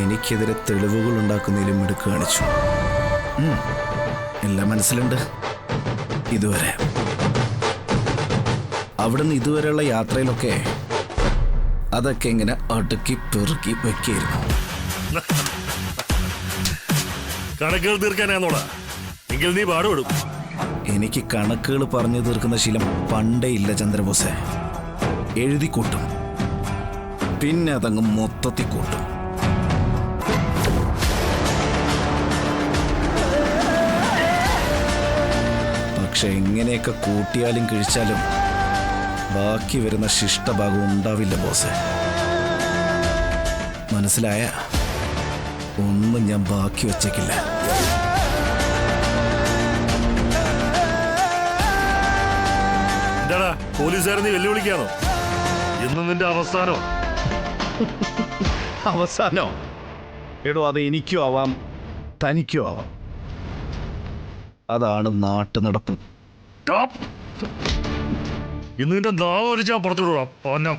എനിക്കെതിരെ തെളിവുകൾ ഉണ്ടാക്കുന്നതിലും മിടുക്ക് കാണിച്ചു. എല്ലാം മനസ്സിലുണ്ട്. ഇതുവരെ അവിടുന്ന് ഇതുവരെയുള്ള യാത്രയിലൊക്കെ അതൊക്കെ ഇങ്ങനെ അടുക്കി പെറുക്കി വെക്കായിരുന്നു. കണക്കുകൾ തീർക്കാനാന്നോടാ എങ്കിൽ നീ പാടുപെടും. എനിക്ക് കണക്കുകൾ പറഞ്ഞു തീർക്കുന്ന ശീലം പണ്ടേ ഇല്ല ചന്ദ്രബോസെ. എഴുതി കൂട്ടും, പിന്നെ അതങ്ങ് മൊത്തത്തിൽ കൂട്ടും. പക്ഷെ എങ്ങനെയൊക്കെ കൂട്ടിയാലും കിഴിച്ചാലും ബാക്കി വരുന്ന ശിഷ്ടഭാഗം ഉണ്ടാവില്ല ബോസെ. മനസ്സിലായ? ഒന്നും ഞാൻ ബാക്കി വച്ചേക്കില്ല. എന്താടാ പോലീസുകാരെ നീ വെല്ലുവിളിക്കാണോ? എന്നും നിന്റെ അവസാനോ? അവസാനോ? എടോ, അത് എനിക്കും ആവാം, തനിക്കും ആവാം. അതാണ് നാട്ടു നടപ്പ്. ഇന്ന് നിന്റെ നാവ് ഒരിച്ചാൽ പുറത്തുവിടാം.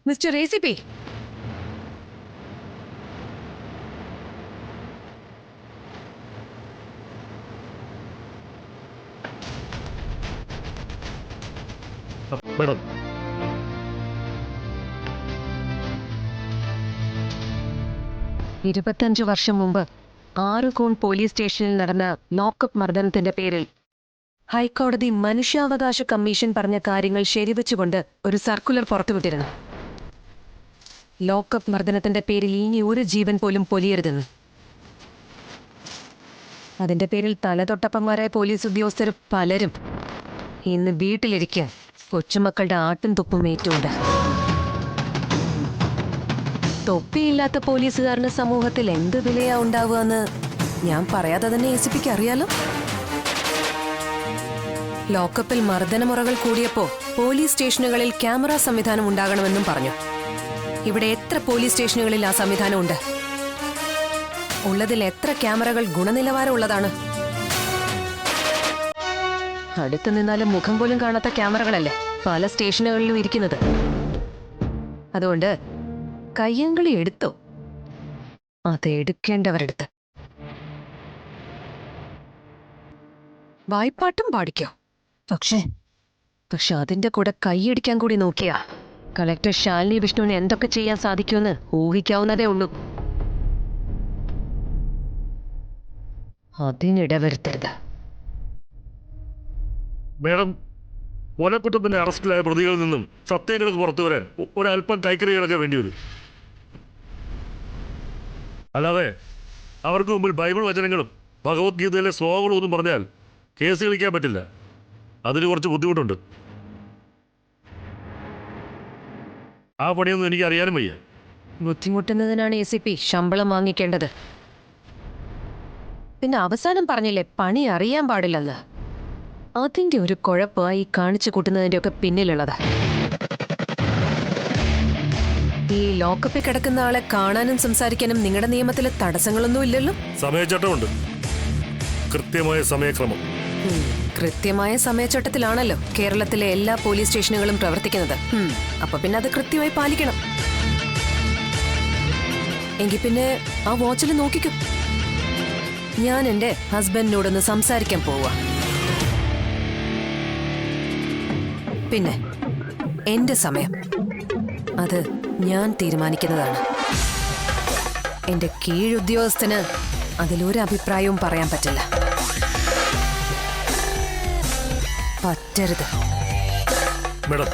മിസ്റ്റർ ACP, മേഡം, 25 വർഷം മുമ്പ് ആറുകോൺ പോലീസ് സ്റ്റേഷനിൽ നടന്ന ലോക്കപ്പ് മർദ്ദനത്തിന്റെ പേരിൽ ഹൈക്കോടതി മനുഷ്യാവകാശ കമ്മീഷൻ പറഞ്ഞ കാര്യങ്ങൾ ശരിവെച്ചുകൊണ്ട് ഒരു സർക്കുലർ പുറത്തുവിട്ടിരുന്നു. ലോക്കപ്പ് മർദ്ദനത്തിന്റെ പേരിൽ ഇനി ഒരു ജീവൻ പോലും പൊലിയരുതെന്ന്. അതിന്റെ പേരിൽ തലതൊട്ടപ്പന്മാരായ പോലീസ് ഉദ്യോഗസ്ഥർ പലരും ഇന്ന് വീട്ടിലിരിക്കാൻ കൊച്ചുമക്കളുടെ ആട്ടും തുപ്പും ഏറ്റുണ്ട്. തൊപ്പിയില്ലാത്ത പോലീസുകാരന് സമൂഹത്തിൽ എന്ത് വിലയാ ഉണ്ടാവുകയെന്ന് ഞാൻ പറയാതെ തന്നെ ACPക്ക് അറിയാലോ. ലോക്കപ്പിൽ മർദ്ദനമുറകൾ കൂടിയപ്പോൾ പോലീസ് സ്റ്റേഷനുകളിൽ ക്യാമറ സംവിധാനം ഉണ്ടാകണമെന്നും പറഞ്ഞു. ഇവിടെ എത്ര പോലീസ് സ്റ്റേഷനുകളിൽ ആ സംവിധാനം ഉണ്ട്? ഉള്ളതിൽ എത്ര ക്യാമറകൾ ഗുണനിലവാരമുള്ളതാണ്? അടുത്ത് നിന്നാലും മുഖം പോലും കാണാത്ത ക്യാമറകളല്ലേ പല സ്റ്റേഷനുകളിലും ഇരിക്കുന്നത്. അതുകൊണ്ട് കയ്യങ്കളി എടുത്തോ, അതെടുക്കേണ്ടവരെടുത്ത്. വായ്പാട്ടും പാടിക്കോ, പക്ഷെ അതിന്റെ കൂടെ കൈയടിക്കാൻ കൂടി നോക്കിയാ കളക്ടർ ശാലിനി വിഷ്ണുവിന് എന്തൊക്കെ ചെയ്യാൻ സാധിക്കുമെന്ന് ഊഹിക്കാവുന്നതേ ഉള്ളൂ. അതിനിടവരുത്തരുത്. മേഡം, കൊലക്കുറ്റത്തിന്റെ അറസ്റ്റിലായ പ്രതികളിൽ നിന്നും സത്യങ്ങൾക്ക് പുറത്തു വരാൻ ഒരല്പം കൈക്കറികളൊക്കെ വേണ്ടിവരും. അല്ലാതെ അവർക്ക് മുമ്പിൽ ബൈബിൾ വചനങ്ങളും ഭഗവത്ഗീതയിലെ ശ്ലോകങ്ങളും ഒന്നും പറഞ്ഞാൽ കേസ് കളിക്കാൻ പറ്റില്ല. അതിന് കുറച്ച് ബുദ്ധിമുട്ടുണ്ട്. ആ പണിയൊന്നും എനിക്ക് അറിയാനും വയ്യ. ബുദ്ധിമുട്ടുന്നതിനാണ് ACP ശമ്പളം വാങ്ങിക്കേണ്ടത്. പിന്നെ അവസാനം പറഞ്ഞില്ലേ പണി അറിയാൻ പാടില്ലെന്ന്. അതിന്റെ ഒരു കുഴപ്പമായി കാണിച്ചു കൂട്ടുന്നതിന്റെ ഒക്കെ പിന്നിലുള്ളത്. ഈ ലോക്കപ്പിൽ കിടക്കുന്ന ആളെ കാണാനും സംസാരിക്കാനും നിങ്ങളുടെ നിയമത്തിൽ തടസ്സങ്ങളൊന്നും ഇല്ലല്ലോ? സമയച്ചട്ടമുണ്ട്, കൃത്യമായ സമയക്രമം. കൃത്യമായ സമയച്ചട്ടത്തിലാണല്ലോ കേരളത്തിലെ എല്ലാ പോലീസ് സ്റ്റേഷനുകളും പ്രവർത്തിക്കുന്നത്. അപ്പൊ പിന്നെ അത് കൃത്യമായി പാലിക്കണം. എങ്കിൽ പിന്നെ ആ വാച്ചിൽ നോക്കിക്കും. ഞാൻ എന്റെ ഹസ്ബൻഡിനോടൊന്ന് സംസാരിക്കാൻ പോവാ. പിന്നെ എന്റെ സമയം അത് ഞാൻ തീരുമാനിക്കുന്നതാണ്. എന്റെ കീഴുദ്യോഗസ്ഥന് അതിലൊരു അഭിപ്രായവും പറയാൻ പറ്റില്ല. പറ്റരുത്. മേഡം,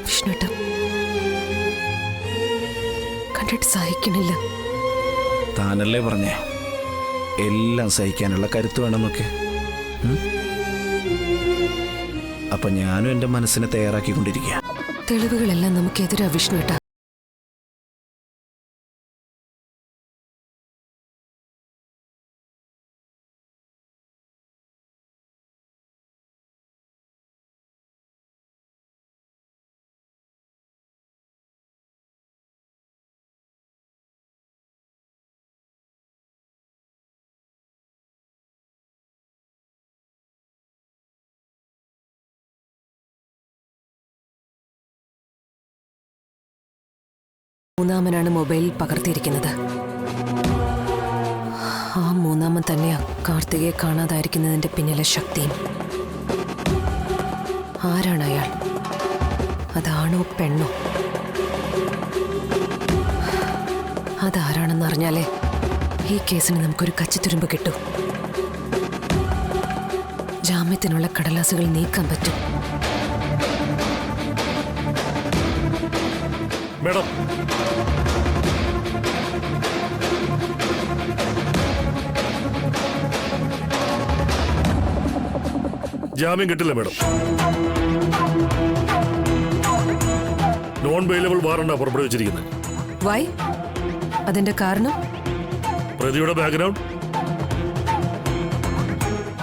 വിഷ്ണുട്ട കണ്ടിട്ട് സഹിക്കണില്ല. താനല്ലേ പറഞ്ഞേ എല്ലാം സഹിക്കാനുള്ള കരുത്ത് വേണമെന്നൊക്കെ. അപ്പൊ ഞാനും എൻ്റെ മനസ്സിനെ തയ്യാറാക്കിക്കൊണ്ടിരിക്കുക. തെളിവുകളെല്ലാം നമുക്കെതിരാ വിഷ്ണുട്ട. മൂന്നാമനാണ് മൊബൈലിൽ പകർത്തിയിരിക്കുന്നത്. ആ മൂന്നാമൻ തന്നെയാ കാർത്തികയെ കാണാതായിരിക്കുന്നതിന്റെ പിന്നിലെ ശക്തിയും. ആരാണ് അയാൾ? അതാണോ പെണ്ണോ? അതാരാണെന്ന് അറിഞ്ഞാലേ ഈ കേസിന് നമുക്കൊരു കച്ചിത്തുരുമ്പ് കിട്ടൂ. ജാമ്യത്തിനുള്ള കടലാസുകൾ നീക്കാൻ പറ്റും. മേഡം, ജാമ്യം കിട്ടില്ല മേഡം. നോൺ ബെയിലബിൾ വാറണ്ടാ പുറപ്പെടുവിച്ചിരിക്കുന്നത്. വൈ? അതിന്റെ കാരണം? പ്രതിയുടെ ബാക്ക്ഗ്രൗണ്ട്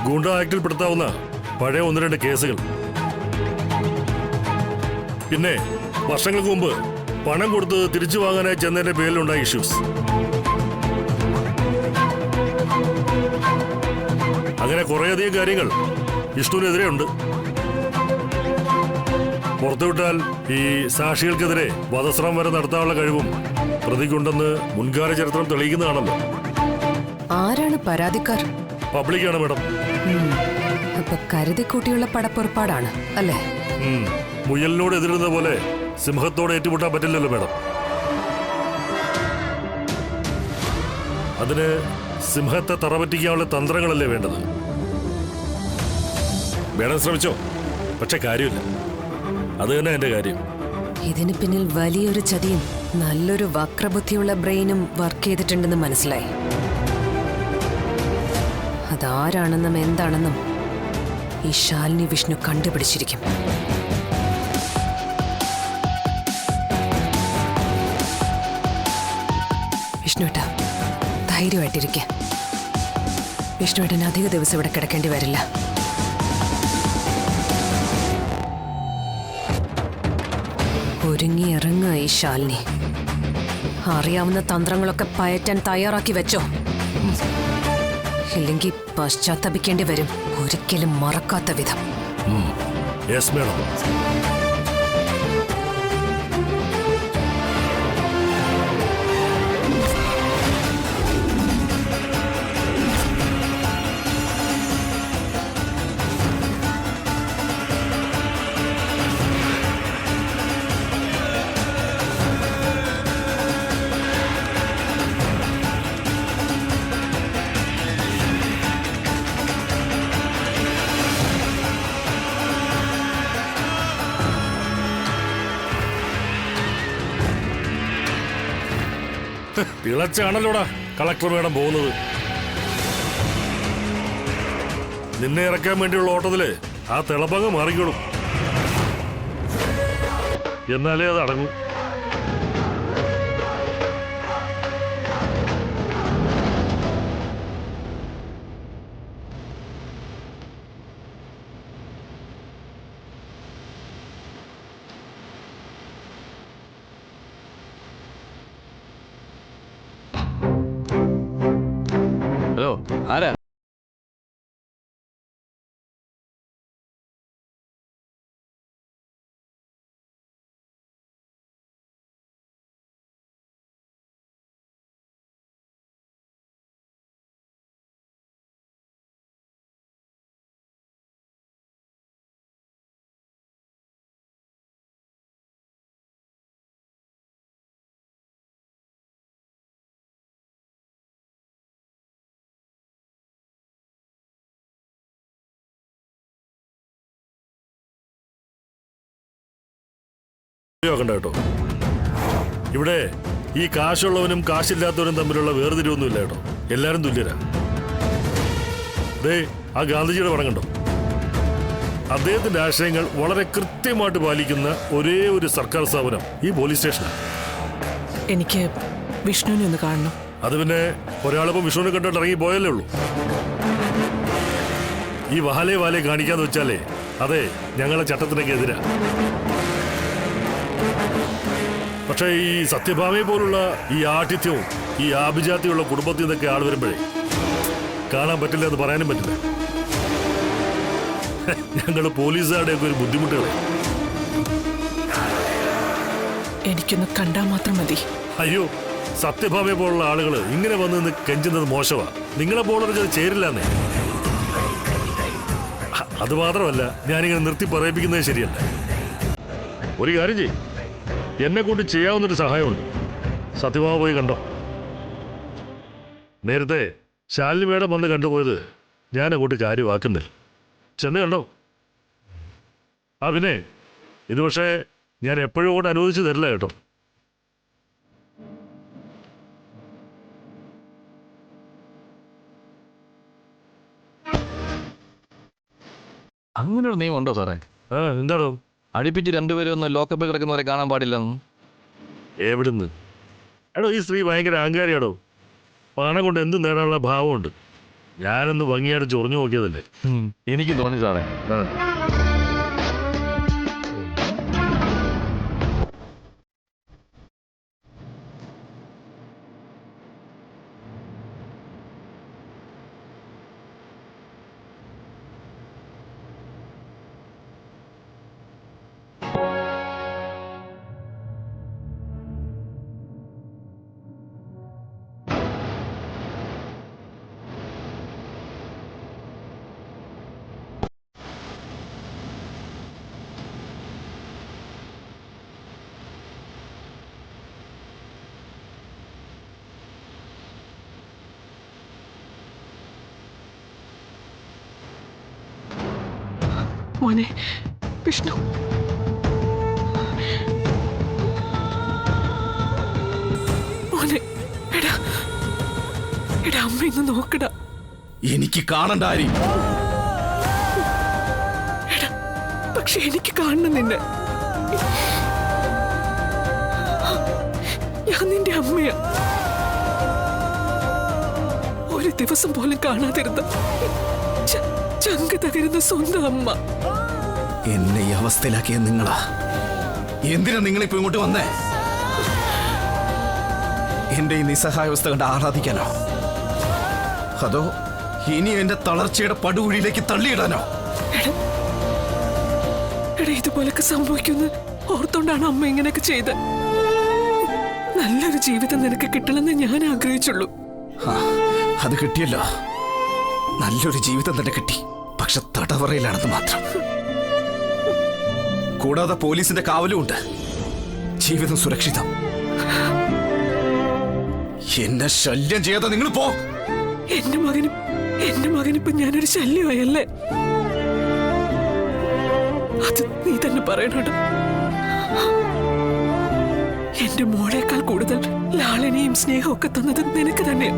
ഗുണ്ട ആക്ടിൽ പെടുത്താവുന്ന പഴയ 1-2 കേസുകൾ, പിന്നെ വർഷങ്ങൾക്ക് മുമ്പ് പണം കൊടുത്ത് തിരിച്ചു വാങ്ങാനായി ചെന്നതിന്റെ പേരിലുണ്ടായ ഇഷ്യൂസ്. അങ്ങനെ കുറേയധികം കാര്യങ്ങൾ വിഷ്ണുവിനെതിരെ ഉണ്ട്. പുറത്തുവിട്ടാൽ ഈ സാക്ഷികൾക്കെതിരെ വധശ്രമം വരെ നടത്താനുള്ള കഴിവും പ്രതിക്കുണ്ടെന്ന് മുൻകാല ചരിത്രം തെളിയിക്കുന്നതാണല്ലോ. ആരാണ് പരാതിക്കാർ? പബ്ലിക്കാണ് മേഡം. അപ്പൊ കരുതിക്കൂട്ടിയുള്ള പടപ്പുറപ്പാടാണ് അല്ലേ? മുയലിനോട് എതിരുന്ന പോലെ സിംഹത്തോട് ഏറ്റുമുട്ടാൻ പറ്റില്ലല്ലോ മേഡം. അതിന് സിംഹത്തെ തറപറ്റിക്കാനുള്ള തന്ത്രങ്ങളല്ലേ വേണ്ടത്. മേഡം ശ്രമിച്ചോ, പക്ഷെ കാര്യമില്ല. അത് തന്നെ എന്റെ കാര്യം. ഇതിന് പിന്നിൽ വലിയൊരു ചതിയും നല്ലൊരു വക്രബുദ്ധിയുള്ള ബ്രെയിനും വർക്ക് ചെയ്തിട്ടുണ്ടെന്ന് മനസ്സിലായി. അതാരാണെന്നും എന്താണെന്നും ഈ ശാലിനി വിഷ്ണു കണ്ടുപിടിച്ചിരിക്കും. വിഷ്ണുവേട്ടാ, ധൈര്യമായിട്ടിരിക്കെ. വിഷ്ണുവേട്ടന് അധിക ദിവസം ഇവിടെ കിടക്കേണ്ടി വരില്ല. ഒരുങ്ങി ഇറങ്ങുക ഈ ശാലിനി. അറിയാവുന്ന തന്ത്രങ്ങളൊക്കെ പയറ്റാൻ തയ്യാറാക്കി വെച്ചോ. ഇല്ലെങ്കിൽ പശ്ചാത്തപിക്കേണ്ടി വരും, ഒരിക്കലും മറക്കാത്ത വിധം. Yes madam. തിളച്ചാണല്ലോടാ കളക്ടർ മേഡം പോകുന്നത്. നിന്നെ ഇറക്കാൻ വേണ്ടിയുള്ള ഓട്ടത്തില് ആ തിളപ്പങ്ങ് മാറിക്കോളും. എന്നാലേ അത് അടങ്ങൂ. ഹലോ, ആരാ? കേട്ടോ, ഇവിടെ ഈ കാശുള്ളവനും കാശില്ലാത്തവനും തമ്മിലുള്ള വേർതിരിവൊന്നുമില്ല കേട്ടോ. എല്ലാരും തുല്യരാ. ദേ ആ ഗാന്ധിജിയുടെ പടം കണ്ടോ? അദ്ദേഹത്തിന്റെ ആശയങ്ങൾ വളരെ കൃത്യമായിട്ട് പാലിക്കുന്ന ഒരേ ഒരു സർക്കാർ സ്ഥാപനം ഈ പോലീസ് സ്റ്റേഷനാണ്. എനിക്ക് വിഷ്ണുവിനെ ഒന്ന് കാണണം. അത് പിന്നെ ഒരാളിപ്പം വിഷ്ണുവിനെ കണ്ടിട്ട് ഇറങ്ങി പോയല്ലേ ഉള്ളൂ. ഈ വാലേ വാലേ കാണിക്കാന്ന് വെച്ചാലേ അതെ ഞങ്ങളെ ചട്ടത്തിനൊക്കെ എതിരാ. പക്ഷേ ഈ സത്യഭാമയെ പോലുള്ള ഈ ആഠിത്യവും ഈ ആഭിജാത്യമുള്ള കുടുംബത്തിൽ നിന്നൊക്കെ ആൾ വരുമ്പോഴേ കാണാൻ പറ്റില്ല എന്ന് പറയാനും പറ്റില്ല. ഞങ്ങൾ പോലീസുകാരുടെയൊക്കെ ഒരു ബുദ്ധിമുട്ടുകളെ. എനിക്കൊന്ന് കണ്ടാൽ മാത്രം മതി. അയ്യോ, സത്യഭാമയെ പോലുള്ള ആളുകൾ ഇങ്ങനെ വന്ന് നിന്ന് കെഞ്ചുന്നത് മോശമാ. നിങ്ങളെ പോലുള്ളവർക്ക് അത് ചേരില്ലെന്നേ. അത് മാത്രമല്ല, ഞാനിങ്ങനെ നിർത്തി പറയിപ്പിക്കുന്നത് ശരിയല്ല. ഒരു കാര്യം ചെയ്യും, എന്നെ കൊണ്ട് ചെയ്യാവുന്നൊരു സഹായമുണ്ട്. സത്യഭാമ പോയി കണ്ടോ. നേരത്തെ ശാലിനി മേഡം വന്ന് കണ്ടുപോയത് ഞാൻ അങ്ങോട്ട് കാര്യമാക്കുന്നില്ല. ചെന്ന് കണ്ടോ. ആ പിന്നെ ഇത് പക്ഷേ ഞാൻ എപ്പോഴും കൂടെ അനുവദിച്ചു തരില്ല കേട്ടോ. അങ്ങനെ ഒരു നിയമം ഉണ്ടോ സാറേ? ആ, എന്താണോ? അടുപ്പിച്ച് രണ്ടുപേരും ഒന്ന് ലോക്കപ്പിൽ കിടക്കുന്നവരെ കാണാൻ പാടില്ലെന്ന്. എവിടുന്ന്? എടോ, ഈ സ്ത്രീ ഭയങ്കര അഹങ്കാരിയാടോ. പണം കൊണ്ട് എന്ത് നേടാനുള്ള ഭാവമുണ്ട്. ഞാനൊന്ന് ഭംഗിയായിട്ട് ചൊറിഞ്ഞു നോക്കിയതല്ലേ. എനിക്ക് തോന്നി സാറേ. ആ. മോനെ വിഷ്ണു, മോനെ, എടാ എടാ അമ്മ ഇന്ന് നോക്കടാ. എനിക്ക് കാണണ്ട ആരി. എടാ പക്ഷെ എനിക്ക് കാണണം നിന്നെ. ഞാൻ നിന്റെ അമ്മയാ. ഒരു ദിവസം പോലും കാണാതിരുന്ന ചങ്ക് തകരുന്ന സ്വന്തം അമ്മ. എന്നെ ഈ അവസ്ഥയിലാക്കിയ നിങ്ങളാ. എന്തിനാ നിങ്ങളിപ്പോ ഇങ്ങോട്ട് വന്നേ? എന്റെ ഈ നിസ്സഹായാവസ്ഥ കണ്ട് ആഹ്ലാദിക്കാനോ, അതോ ഇനി എന്റെ തളർച്ചയുടെ പടുകുഴിയിലേക്ക് തള്ളിയിടാനോ? എടാ ഇതുപോലൊക്കെ സംഭവിക്കുന്ന ഓർത്തോണ്ടാണ് അമ്മ ഇങ്ങനെയൊക്കെ ചെയ്ത്. നല്ലൊരു ജീവിതം നിനക്ക് കിട്ടണമെന്ന് ഞാൻ ആഗ്രഹിച്ചുള്ളൂ. അത് കിട്ടിയല്ലോ. നല്ലൊരു ജീവിതം തന്നെ കിട്ടി. പക്ഷെ തടവറയിലാണെന്ന് മാത്രം. കൂടാതെ പോലീസിന്റെ കാവലും ഉണ്ട്. ജീവിതം സുരക്ഷിതം. എന്നെ ശല്യം ചെയ്യാതെ നിങ്ങൾ പോ. എന്റെ മകനിപ്പോ ഞാനൊരു ശല്യമായല്ലേ? അത് നീ തന്നെ പറയണോടാ. എന്റെ മോളേക്കാൾ കൂടുതൽ ലാളനയും സ്നേഹവും ഒക്കെ തന്നത് നിനക്ക് തന്നെ.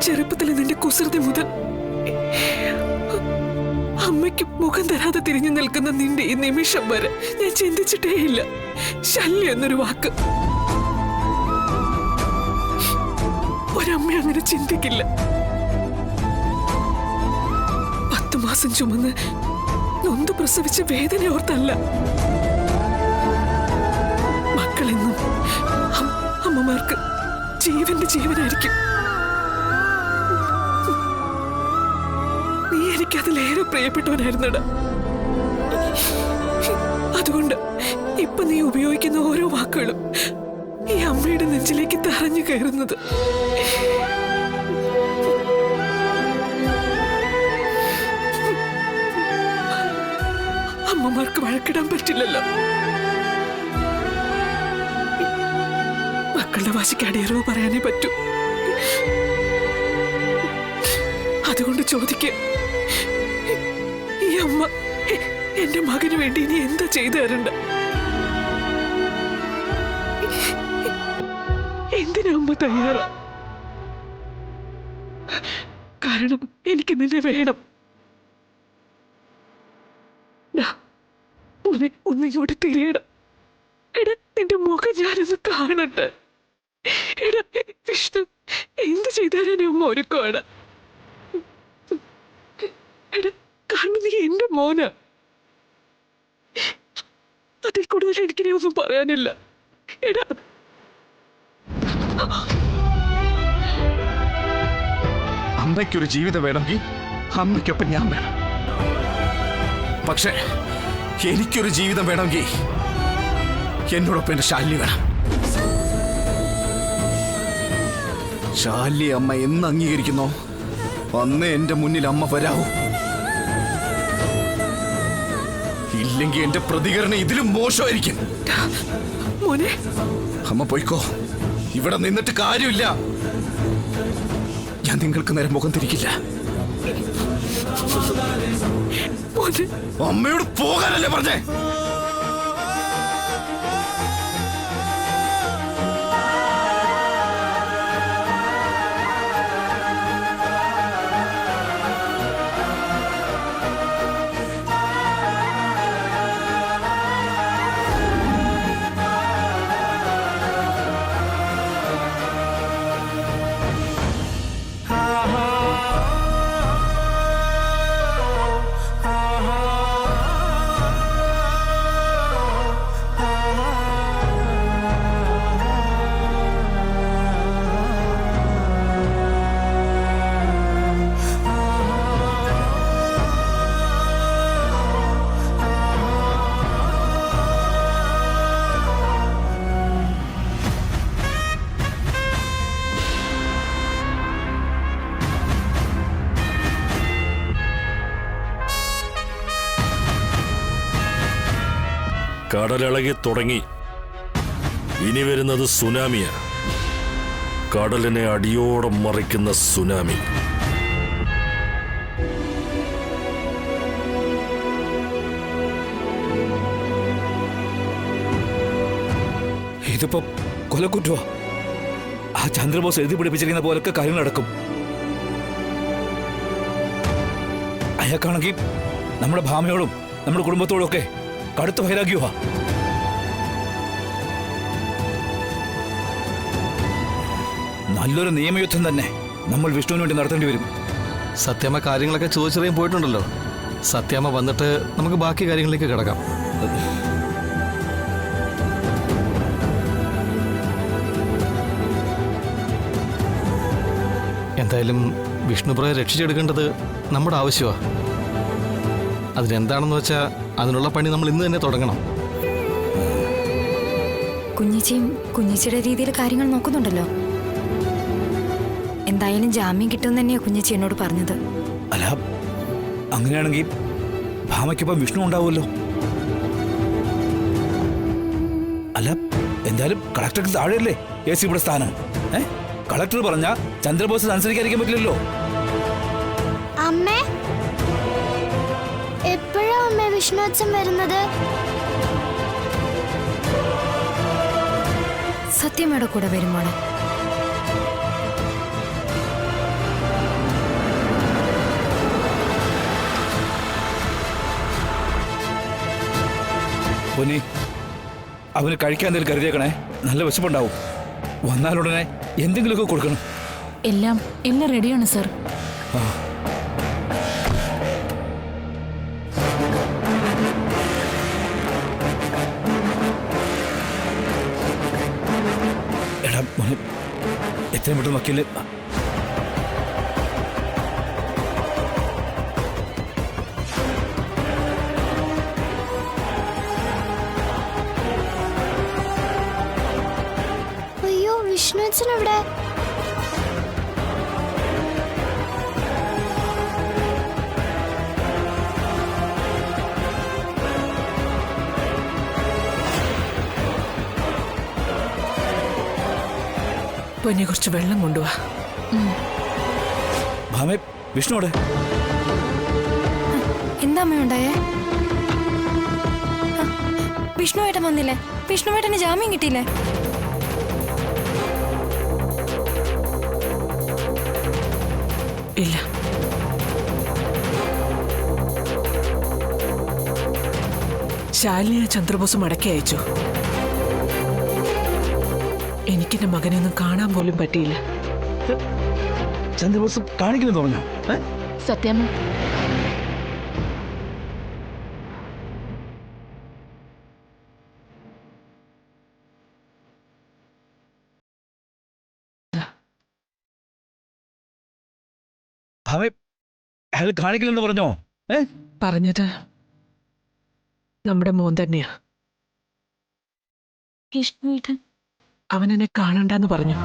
ചെറുപ്പത്തിൽ നിന്റെ കുസൃതി മുതൽ അമ്മയ്ക്ക് മുഖം തരാതെ തിരിഞ്ഞു നിൽക്കുന്ന നിന്റെ ഈ നിമിഷം വരെ ഞാൻ ചിന്തിച്ചിട്ടേയില്ല ശല്യം എന്നൊരു വാക്ക്. ഒരമ്മ അങ്ങനെ ചിന്തിക്കില്ല. 10 മാസം ചുമന്ന് നൊന്ത് പ്രസവിച്ച വേദന ഓർത്തല്ല. മക്കളെന്നും അമ്മമാർക്ക് ജീവന്റെ ജീവനായിരിക്കും. നീ എനിക്കതിലേറെ പ്രിയപ്പെട്ടവനായിരുന്നടാ. അതുകൊണ്ട് ഇപ്പൊ നീ ഉപയോഗിക്കുന്ന ഓരോ വാക്കുകളും ഈ അമ്മയുടെ നെഞ്ചിലേക്ക് തറഞ്ഞു കയറുന്നത്. അമ്മമാർക്ക് വഴക്കിടാൻ പറ്റില്ലല്ലോ. മക്കളുടെ വാശിക്ക് അടിയറവ് പറയാനേ പറ്റൂ. അതുകൊണ്ട് ചോദിക്കുക, ഈ അമ്മ എന്റെ മകന് വേണ്ടി ഇനി എന്താ ചെയ്തു തരണ്ട? എന്തിനാ അമ്മ തയ്യാറാ? കാരണം എനിക്ക് നിന്നെ വേണം. ഒന്നിങ്ങോട്ട് തിരിയണം. എടാ നിന്റെ മുഖം ഞാനൊന്ന് കാണട്ടെ. എടാ വിഷ്ണു, എന്ത് ചെയ്താലും അമ്മ ഒരുക്കമാണ്. എടാ കാരണം നീ എന്റെ മോനാ. അതിൽ കൂടുതൽ എനിക്കിനി ഒന്നും പറയാനില്ല. എടാ അമ്മയ്ക്കൊരു ജീവിതം വേണമെങ്കിൽ അമ്മയ്ക്കൊപ്പം ഞാൻ വേണം. പക്ഷേ എനിക്കൊരു ജീവിതം വേണമെങ്കിൽ എന്നോടൊപ്പം എന്റെ ശാലിനി വേണം. ശാലി അമ്മ എന്ന് അംഗീകരിക്കുന്നോ അന്ന് എന്റെ മുന്നിൽ അമ്മ വരാവൂ. ഇല്ലെങ്കിൽ എന്റെ പ്രതികരണം ഇതിലും മോശമായിരിക്കും. മോനെ അമ്മ പോയിക്കോ, ഇവിടെ നിന്നിട്ട് കാര്യമില്ല. ഞാൻ നിങ്ങൾക്ക് നേരെ മുഖം തിരിക്കില്ല. മോനെ അമ്മയോട് പോകാനല്ലേ പറഞ്ഞേ? കടലിളകി തുടങ്ങി. ഇനി വരുന്നത് സുനാമിയാ. കടലിനെ അടിയോടെ മറിക്കുന്ന സുനാമി. ഇതിപ്പോ കൊലക്കുറ്റവാ. ആ ചന്ദ്രബോസ് എഴുതി പിടിപ്പിച്ചിരിക്കുന്ന പോലൊക്കെ കാര്യങ്ങൾ നടക്കും. അയാൾക്കാണെങ്കിൽ നമ്മുടെ ഭാമയോടും നമ്മുടെ കുടുംബത്തോടും ഒക്കെ കടുത്ത വൈരാഗ്യവാ. നല്ലൊരു നിയമയുദ്ധം തന്നെ നമ്മൾ വിഷ്ണുവിന് വേണ്ടി നടത്തേണ്ടി വരും. സത്യമ്മ കാര്യങ്ങളൊക്കെ ചോദിച്ചറിയാൻ പോയിട്ടുണ്ടല്ലോ. സത്യമ്മ വന്നിട്ട് നമുക്ക് ബാക്കി കാര്യങ്ങളിലേക്ക് കിടക്കാം. എന്തായാലും വിഷ്ണുപ്രയെ രക്ഷിച്ചെടുക്കേണ്ടത് നമ്മുടെ ആവശ്യമാണ്. അതിനെന്താണെന്ന് വെച്ചാൽ അതിനുള്ള പണി നമ്മൾ ഇന്ന് തന്നെ തുടങ്ങണം. കുഞ്ഞിച്ചിയും കുഞ്ഞിച്ചിയുടെ രീതിയിൽ കാര്യങ്ങൾ നോക്കുന്നുണ്ടല്ലോ. എന്തായാലും ജാമ്യം കിട്ടുമെന്ന് തന്നെയാ കുഞ്ഞിച്ചി എന്നോട് പറഞ്ഞത്. അല്ല, അങ്ങനെയാണെങ്കിൽ ഭാമയ്ക്കൊപ്പം വിഷ്ണു ഉണ്ടാവുമല്ലോ. അല്ല, എന്തായാലും കളക്ടർക്ക് താഴെയല്ലേ എ സി ഇവിടെ സ്ഥാനം. കളക്ടർ പറഞ്ഞ ചന്ദ്രബോസ് അനുസരിക്കാതിരിക്കാൻ പറ്റില്ലല്ലോ. അമ്മേ, എപ്പോഴാ അമ്മ വിഷ്ണു അച്ഛൻ വരുന്നത്? സത്യമ്മയുടെ കൂടെ വരുമ്പോളെ. പൊന്നി, അവന് കഴിക്കാൻ എന്തെങ്കിലും കരുതിയേക്കണേ. നല്ല വിശപ്പുണ്ടാവും. വന്നാലുടനെ എന്തെങ്കിലുമൊക്കെ കൊടുക്കണം. എല്ലാം റെഡിയാണ് സർ. എടാ മോനെ, എത്രയും പെട്ടെന്ന് വക്കീല്. അയ്യോ, വിഷ്ണു അച്ഛൻ എവിടെ? പൊന്നെ കുറച്ച് വെള്ളം കൊണ്ടുവാ. ഭാമേ, വിഷ്ണുവിടെ? എന്താ അമ്മ ഉണ്ടായേ? വിഷ്ണുവേട്ടൻ വന്നില്ലേ? വിഷ്ണുവേട്ടന് ജാമ്യം കിട്ടിയില്ലേ? ഇല്ല, ശാലിനിയെ ചന്ദ്രബോസ് മടക്കി അയച്ചു. എനിക്കെന്റെ മകനെ ഒന്നും കാണാൻ പോലും പറ്റിയില്ല. ചന്ദ്രബോസ് കാണിക്കുന്നു പറഞ്ഞു. സത്യമ്മ ഭാമേ, അയാൾ കാണിക്കില്ലെന്ന് പറഞ്ഞോ? പറഞ്ഞത് നമ്മുടെ മോൻ തന്നെയാ. വിഷ്ണുവേട്ടൻ അവനെന്നെ കാണണ്ടെന്ന് പറഞ്ഞു.